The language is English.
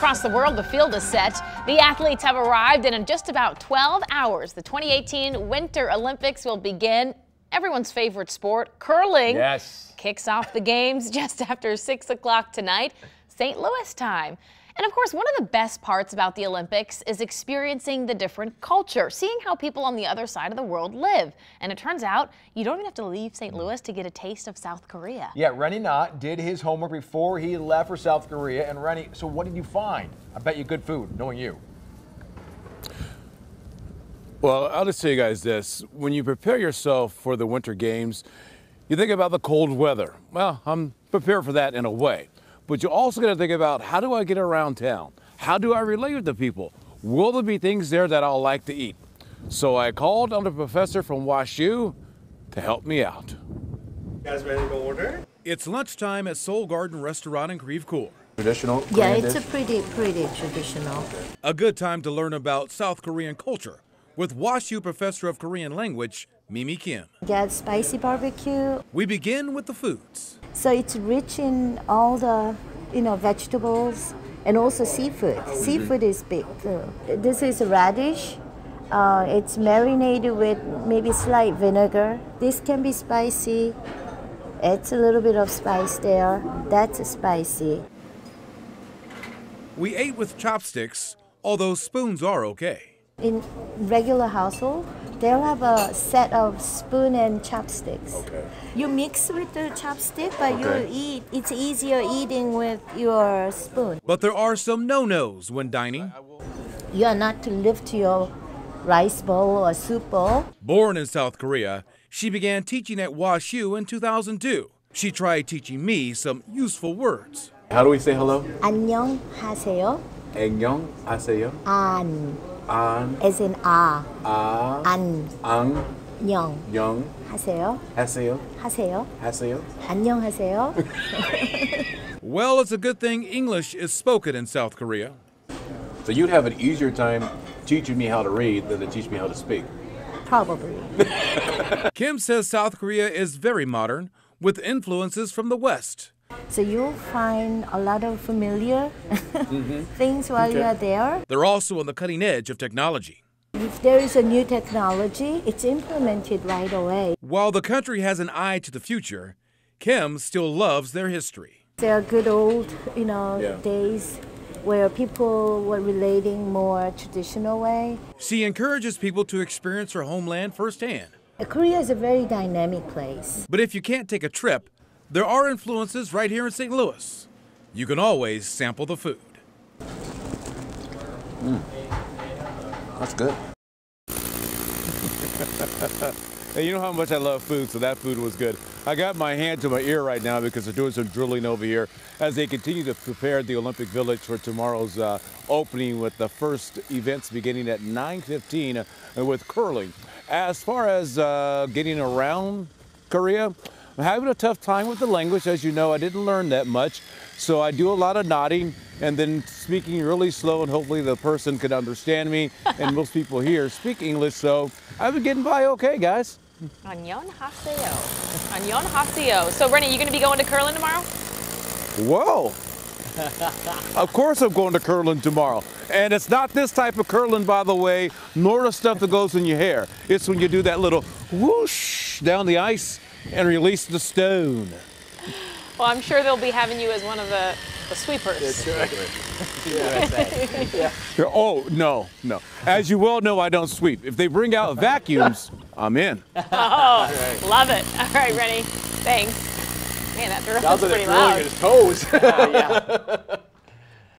Across the world, the field is set. The athletes have arrived, and in just about 12 hours, the 2018 Winter Olympics will begin. Everyone's favorite sport, curling, kicks off the games just after 6 o'clock tonight, St. Louis time. And of course, one of the best parts about the Olympics is experiencing the different culture, seeing how people on the other side of the world live. And it turns out you don't even have to leave St. Louis to get a taste of South Korea. Yeah, Rennie Knott did his homework before he left for South Korea. And Rennie, so what did you find? I bet you good food, knowing you. Well, I'll just tell you guys this. When you prepare yourself for the Winter Games, you think about the cold weather. Well, I'm prepared for that in a way. But you're also going to think about, how do I get around town? How do I relate with the people? Will there be things there that I'll like to eat? So I called on the professor from WashU to help me out. You guys ready to order? It's lunchtime at Soul Garden Restaurant in Creve Coeur. Traditional Korean dish? Pretty traditional. A good time to learn about South Korean culture with WashU Professor of Korean Language, Mimi Kim. Get spicy barbecue. We begin with the foods. So it's rich in all the, vegetables and also seafood. Seafood is big too. This is radish. It's marinated with maybe slight vinegar. This can be spicy. It's a little bit of spice there. That's spicy. We ate with chopsticks, although spoons are okay. In regular household, they'll have a set of spoon and chopsticks. Okay. You mix with the chopstick, but you eat. It's easier eating with your spoon. But there are some no-nos when dining. You are not to lift your rice bowl or soup bowl. Born in South Korea, she began teaching at WashU in 2002. She tried teaching me some useful words. How do we say hello? 안녕하세요. 안녕하세요. 안. As in 안. 영. 하세요. 하세요. 안녕하세요. Well, it's a good thing English is spoken in South Korea. So you'd have an easier time teaching me how to read than to teach me how to speak. Probably. Kim says South Korea is very modern, with influences from the West. So you'll find a lot of familiar things while you are there. They're also on the cutting edge of technology. If there is a new technology, it's implemented right away. While the country has an eye to the future, Kim still loves their history. There are good old, days where people were relating more traditional way. She encourages people to experience her homeland firsthand. Korea is a very dynamic place. But if you can't take a trip, there are influences right here in St. Louis. You can always sample the food. That's good. Hey, you know how much I love food, so that food was good. I got my hand to my ear right now because they're doing some drilling over here as they continue to prepare the Olympic Village for tomorrow's opening, with the first events beginning at 9:15 with curling. As far as getting around Korea, I'm having a tough time with the language. As you know, I didn't learn that much, so I do a lot of nodding and then speaking really slow, and hopefully the person can understand me. And most people here speak English, so I've been getting by okay, guys. 안녕하세요. 안녕하세요. So, Rennie, you going to be going to curling tomorrow? Whoa. Of course I'm going to curling tomorrow. And it's not this type of curling, by the way, nor the stuff that goes in your hair. It's when you do that little whoosh down the ice and release the stone. Well, I'm sure they'll be having you as one of the sweepers. That's right. Yeah. Oh, no. As you well know, I don't sweep. If they bring out vacuums, I'm in. Oh, love it. All right, Rennie. Thanks. Man, that drill was pretty loud. His toes. Yeah.